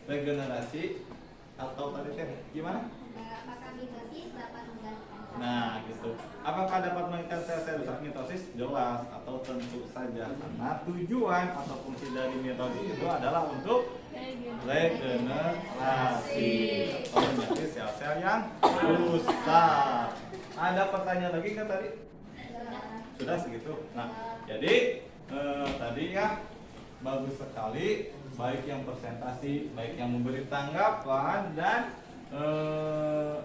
regenerasi atau tadi teh gimana? Apakah mitosis dapat menggantikan sel? Nah, gitu. Apakah dapat menggantikan sel-sel rusak mitosis? Jelas atau tentu saja. Karena tujuan atau fungsi dari mitosis itu adalah untuk regenerasi atau menjadi sel-sel yang rusak. Ada pertanyaan lagi nggak tadi? Sudah segitu. Nah, jadi tadi ya bagus sekali, baik yang presentasi, baik yang memberi tanggapan dan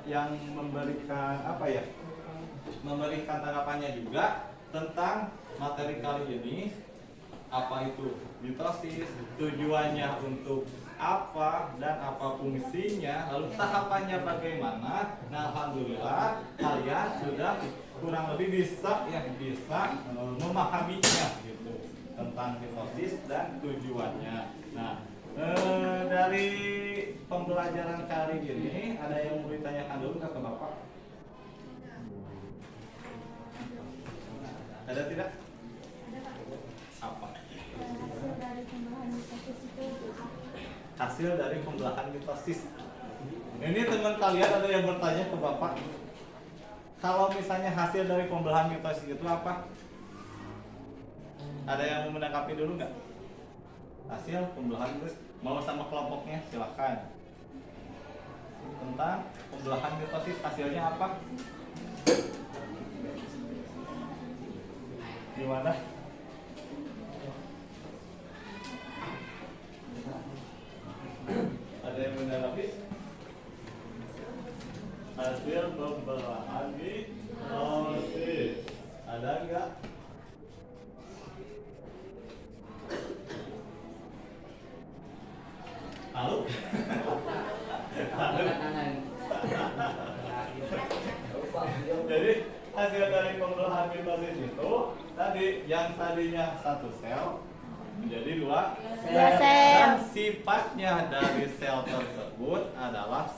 yang memberikan apa ya, memberikan tanggapannya juga tentang materi kali ini. Apa itu mitosis, tujuannya untuk apa dan apa fungsinya, lalu tahapannya bagaimana. Nah, alhamdulillah kalian sudah kurang lebih bisa memahaminya gitu tentang mitosis dan tujuannya. Nah, dari pembelajaran kali ini ada yang mau ditanyakan dulu ke Bapak? Ada tidak? Apa? Hasil dari pembelahan mitosis. Ini teman kalian ada yang bertanya ke Bapak, kalau misalnya hasil dari pembelahan mitosis itu apa? Ada yang mau menanggapi dulu nggak? Hasil pembelahan mitosis, mau sama kelompoknya silakan. Tentang pembelahan mitosis hasilnya apa? Gimana? Ada yang menanggapi? Hasil pembelahan mitosis ada enggak? Halo? Jadi hasil dari pembelahan mitosis itu tadi yang tadinya satu sel menjadi dua sel. Dan sifatnya dari sel tersebut adalah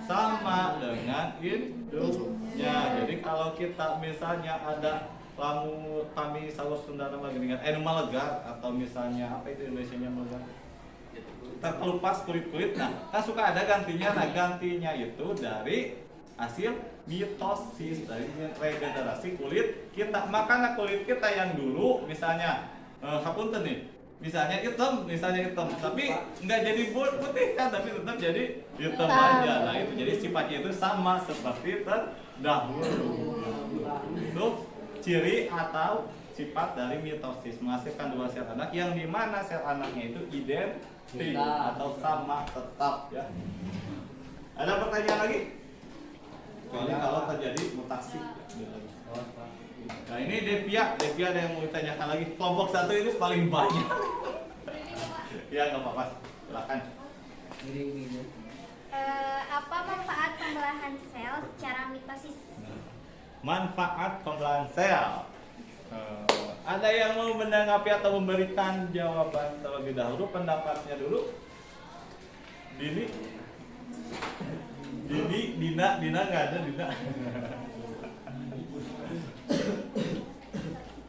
sama dengan induknya. Jadi kalau kita misalnya ada kami saus Sunda nama dengan melegar, atau misalnya apa itu Indonesianya melegar, terkelupas kulit-kulit, nah kan suka ada gantinya. Nah, gantinya itu dari hasil mitosis, dari regenerasi kulit kita. Makanya kulit kita yang dulu misalnya hapunten nih, misalnya hitam, tapi nggak jadi putih kan, tapi tetap jadi hitam aja. Nah, itu jadi sifatnya itu sama seperti terdahulu. Itu ciri atau sifat dari mitosis, menghasilkan dua sel anak yang dimana sel anaknya itu identik atau sama tetap ya. Ada pertanyaan lagi? Kecuali kalau terjadi mutasi. Nah, ini Devia ada yang mau ditanyakan lagi. Kelompok satu itu paling banyak. Ya nggak apa-apa, silakan. Apa manfaat pembelahan sel secara mitosis? Manfaat pembelahan sel. Ada yang mau menanggapi atau memberikan jawaban terlebih dahulu? Pendapatnya dulu. Dina nggak ada Dina.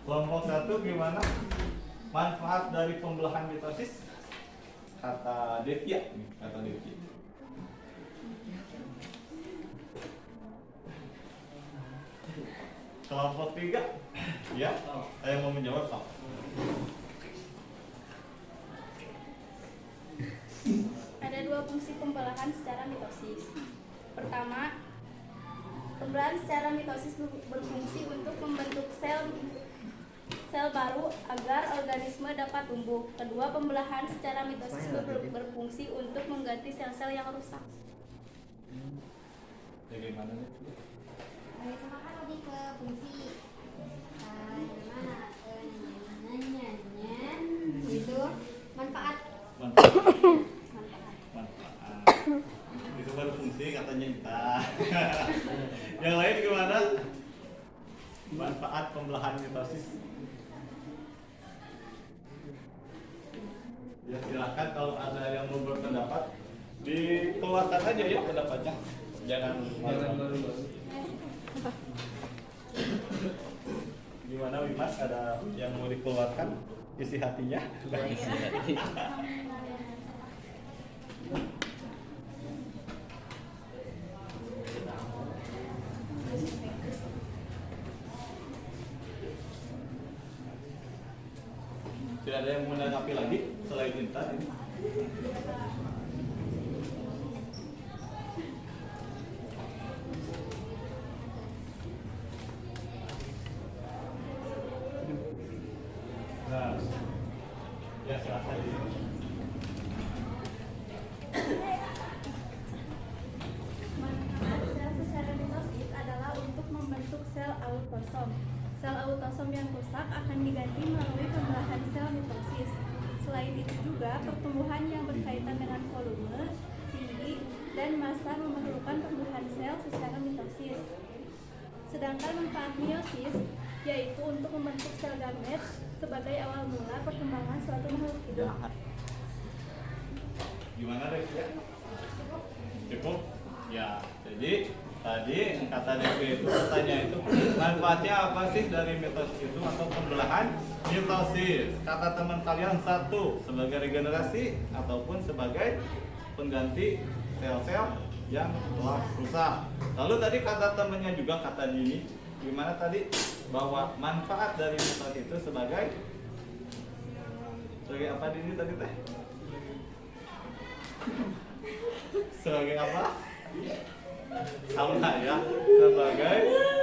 Kelompok satu gimana? Manfaat dari pembelahan mitosis? Kata Devia. Kelompok 3, ya, saya mau menjawab Pak. Ada dua fungsi pembelahan secara mitosis. Pertama, pembelahan secara mitosis berfungsi untuk membentuk sel baru agar organisme dapat tumbuh. Kedua, pembelahan secara mitosis berfungsi untuk mengganti sel-sel yang rusak. Bagaimana nih? Itu kan lebih ke fungsi. Gimana? Itu manfaat. Itu baru fungsi katanya kita. Yang lain gimana? Manfaat pembelahan mitosis. Ya silakan kalau ada yang mau berpendapat dikeluarkan aja ya pendapatnya. Jangan malu-malu. Gimana Wimas, ada yang mau dikeluarkan isi hatinya? menanggapi lagi selain Intan ini? Nah, ya silahkan. Manfaat sel secara mitosis adalah untuk membentuk sel autosom. Sel autosom yang rusak akan diganti melalui pembelahan sel mitosis. Selain itu juga, pertumbuhan yang berkaitan dengan volume, tinggi, dan massa memerlukan pembelahan sel secara mitosis. Sedangkan manfaat meiosis yaitu untuk membentuk sel gamet sebagai awal mula perkembangan suatu makhluk hidup. Gimana deh ya? Cukup? Ya, jadi tadi kata DP itu katanya itu manfaatnya apa sih dari mitosis itu atau pembelahan mitosis? Kata teman kalian satu sebagai regenerasi ataupun sebagai pengganti sel-sel yang telah rusak. Lalu tadi kata temannya juga kata Dini gimana tadi bahwa manfaat dari mitosis itu sebagai apa Dini tadi teh? Sebagai apa? Sama ya, sebagai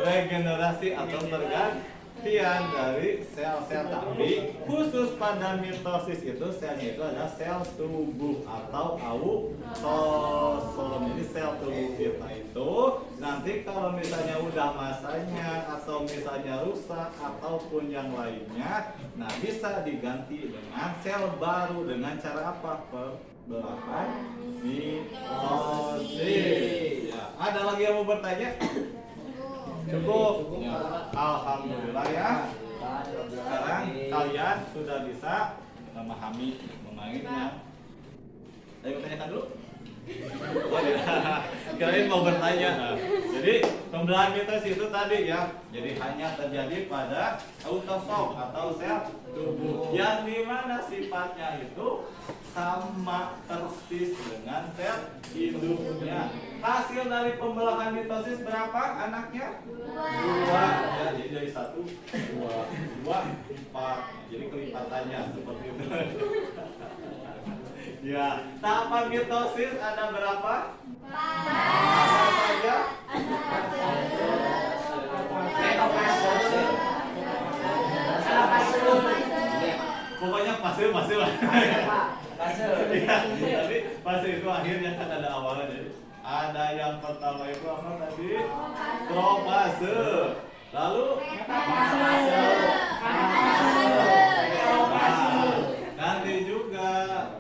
regenerasi atau pergantian dari sel-sel, tapi khusus pada mitosis itu selnya itu adalah sel tubuh atau autosom. Jadi sel tubuh kita itu nanti kalau misalnya udah masanya atau misalnya rusak ataupun yang lainnya, nah bisa diganti dengan sel baru dengan cara apa? Pembelahan mitosis. Ya. Ada lagi yang mau bertanya? Cukup. Ya. Alhamdulillah ya. Sekarang kalian sudah bisa memahami mengenainya. Ayo tanyakan dulu. Oh ya. Kalian mau bertanya. Nah, jadi pembelahan mitosis itu tadi ya. Jadi hanya terjadi pada autosom atau sel tubuh yang dimana sifatnya itu sama persis dengan sel induknya. Hasil dari pembelahan mitosis berapa anaknya? 2. Ya, jadi dari 1, 2, 4. Jadi kelipatannya seperti itu. Ya, tahapan mitosis ada berapa? 4. Apa saja? Pokoknya fase lah. Ya, tapi fase itu akhirnya kan ada awalnya. Jadi ada yang pertama itu apa tadi? Profase. Lalu metafase. Nanti juga.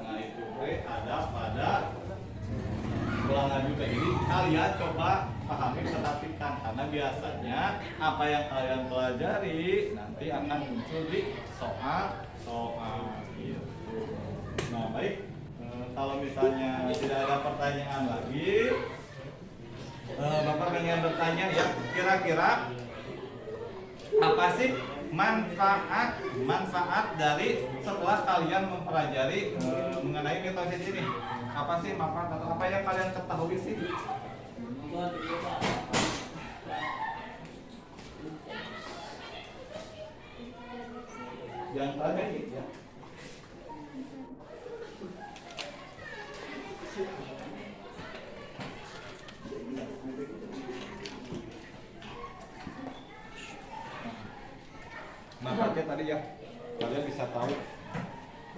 Nah itu ada pada ulangan juga. Jadi kalian coba pahami perhatikan karena biasanya apa yang kalian pelajari nanti akan muncul di soal gitu. Nah baik, kalau misalnya tidak ada pertanyaan lagi, Bapak ingin bertanya ya, kira-kira apa sih manfaat dari setelah kalian mempelajari mengenai mitosis ini? Apa sih manfaat atau apa yang kalian ketahui sih? Yang tadi ya. Manfaatnya tadi ya, kalian bisa tahu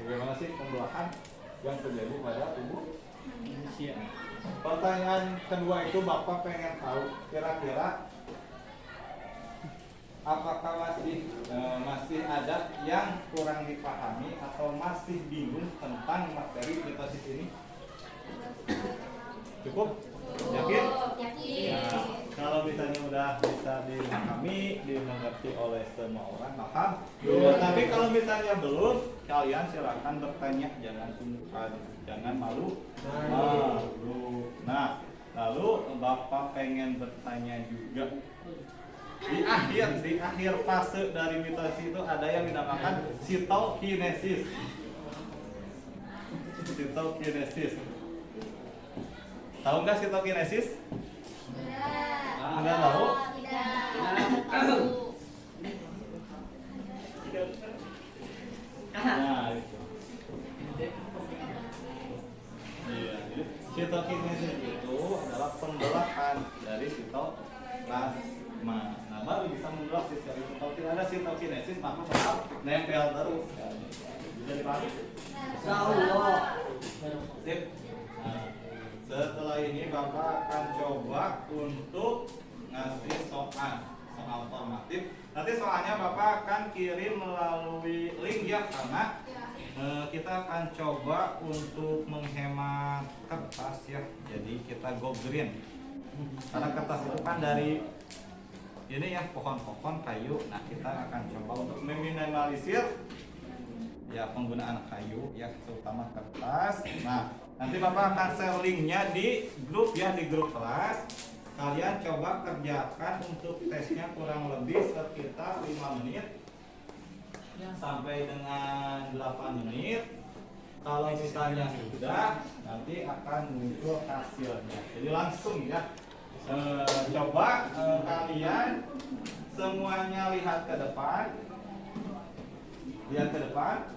bagaimana sih pembelahan yang terjadi pada tubuh manusia. Pertanyaan kedua itu Bapak pengen tahu kira-kira apakah masih ada yang kurang dipahami atau masih bingung tentang materi mitosis ini? Cukup? Yakin? Yakin. Nah, kalau misalnya udah bisa dimahami, dimengerti oleh semua orang, alhamdulillah. Tapi kalau misalnya belum, kalian silakan bertanya, jangan sungkan, jangan malu. Nah, lalu Bapak pengen bertanya juga. Di akhir fase dari mitosis itu ada yang dinamakan sitokinesis. Sitokinesis. Tahu nggak sitokinesis? Nggak tahu? Nah, itu. Sitokinesis itu adalah pembelahan dari sitoplasma. Nah, baru bisa membelah si sel itu. Kalau tidak ada sitokinesis maka tetap nempel terus. Bisa dipahami? Insyaallah. Sip. Nah, setelah ini Bapak akan coba untuk ngasih soal formatif. Nanti soalnya Bapak akan kirim melalui link ya, karena kita akan coba untuk menghemat kertas ya. Jadi kita go green. Karena kertas itu kan dari ini ya, pohon-pohon kayu. Nah, kita akan coba untuk meminimalisir ya penggunaan kayu ya, terutama kertas. Nah, nanti Bapak akan share linknya di grup ya, di grup kelas. Kalian coba kerjakan untuk tesnya kurang lebih sekitar 5 menit sampai dengan 8 menit. Kalau misalnya sudah, nanti akan muncul hasilnya. Jadi langsung ya, coba kalian semuanya lihat ke depan. Lihat ke depan.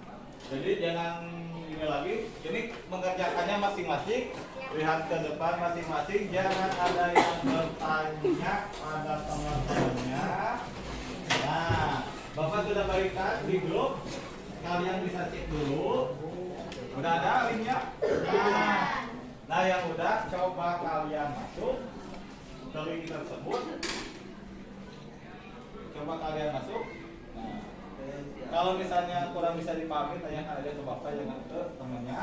Jadi jangan ini lagi. Ini mengerjakannya masing-masing. Lihat ke depan masing-masing. Jangan ada yang bertanya pada teman-temannya. Nah, Bapak sudah berikan di grup. Kalian bisa cek dulu. Udah ada linknya? Nah, yang udah coba kalian masuk ke link tersebut. Coba kalian masuk. Nah, kalau misalnya kurang bisa dipahami, tanyakan aja ke Bapak, jangan ke temannya.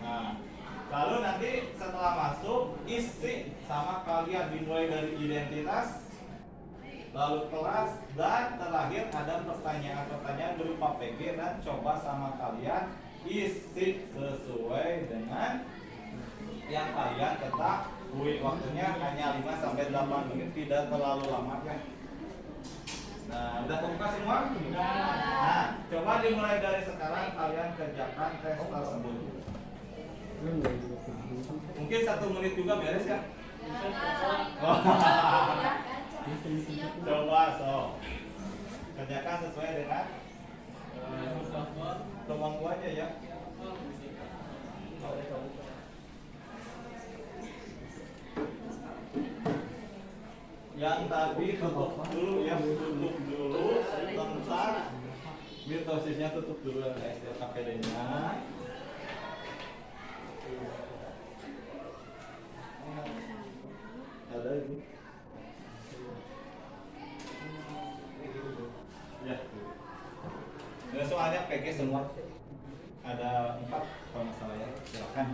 Nah, lalu nanti setelah masuk, isi sama kalian dimulai dari identitas, lalu kelas, dan terakhir ada pertanyaan-pertanyaan berupa PG, dan coba sama kalian isi sesuai dengan yang kalian ketahui. Waktunya hanya 5-8 menit, tidak terlalu lama ya. Nah, udah terbuka semua? Nah, coba dimulai dari sekarang kalian kerjakan tes tersebut. Mungkin 1 menit juga beres ya? Coba kerjakan sesuai dengan kemampuannya ya. Yang tadi tutup dulu ya, tutup dulu tentang mitosisnya, tutup dulu ya SDKPD-nya. Ada ini. Ya. Dan soalnya PG semua ada 4 kalau nggak salah ya. Silakan.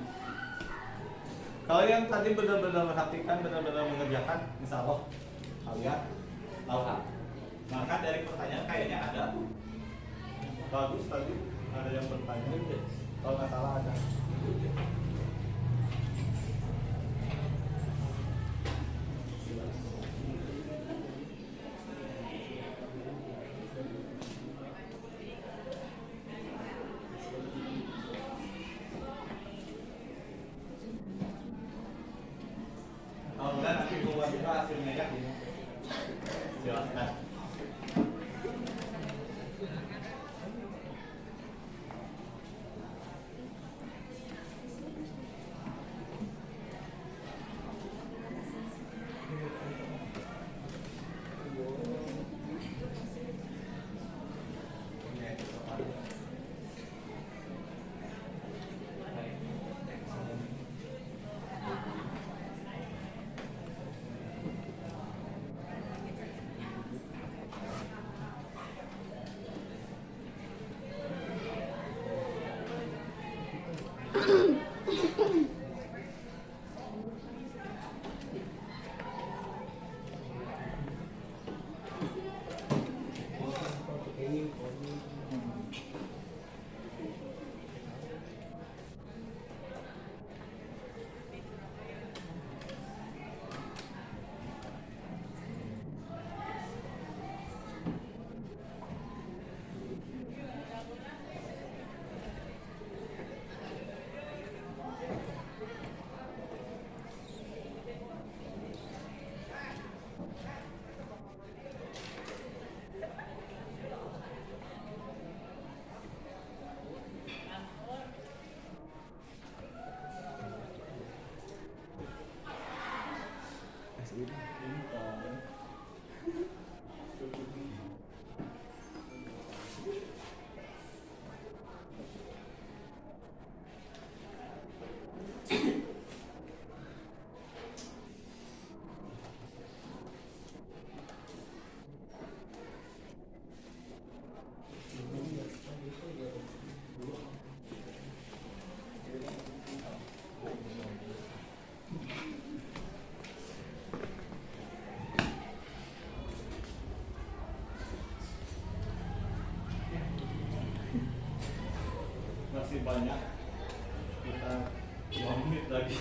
Kalau yang tadi benar-benar perhatikan, benar-benar mengerjakan, insya Allah kalian tahu. Maka dari pertanyaan kayaknya ada. Bagus tadi ada yang bertanya. Kalau nggak salah ada. Kemudian nanti keluar juga hasilnya ya. Silakan. banyak. Kita 2 menit lagi.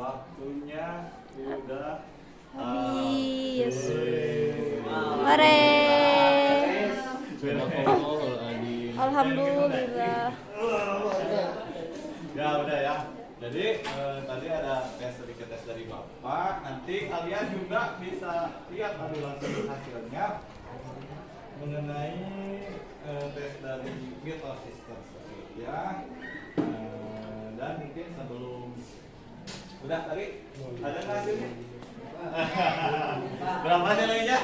Waktunya udah Habis. habis. Hore. Alhamdulillah. Alhamdulillah. Ya udah ya. Jadi tadi ada sedikit tes dari Bapak. Nanti kalian juga bisa lihat tadi langsung hasilnya mengenai tes dari mitosis tersebut ya. Dan mungkin sebelum udah tadi ada nggak hasilnya? Berapa nilainya?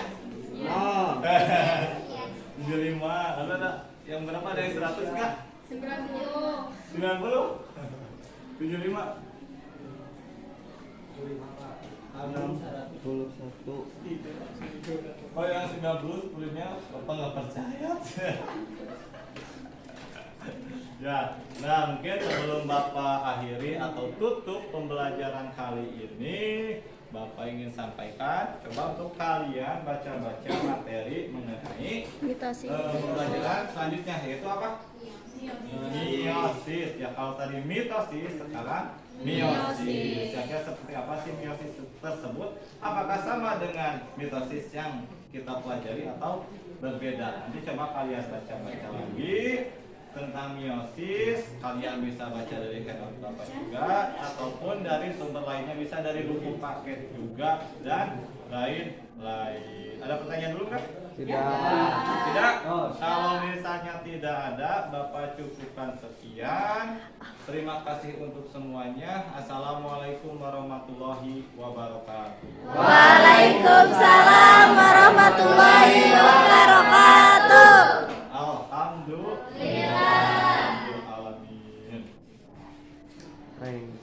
Oh. 75. Ada yang berapa dari 100 nggak? 90. 90? 75? 61. Oh yang 90 kulitnya Bapak nggak percaya. Ya, nah mungkin sebelum Bapak akhiri atau tutup pembelajaran kali ini, Bapak ingin sampaikan, coba untuk kalian baca-baca materi mengenai Mitosis. pembelajaran selanjutnya, yaitu apa? Meiosis. Ya kalau tadi mitosis, sekarang meiosis. Kira-kira seperti apa sih meiosis tersebut? Apakah sama dengan mitosis yang kita pelajari atau berbeda? Nanti coba kalian baca-baca lagi tentang meiosis. Kalian bisa baca dari handout Bapak juga, ataupun dari sumber lainnya, bisa dari buku paket juga dan lain-lain. Ada pertanyaan dulu kan? Tidak? Kalau misalnya tidak ada, Bapak cukupkan sekian. Terima kasih untuk semuanya. Assalamualaikum warahmatullahi wabarakatuh. Waalaikumsalam warahmatullahi wabarakatuh. Alhamdulillah. Alamin. Rank.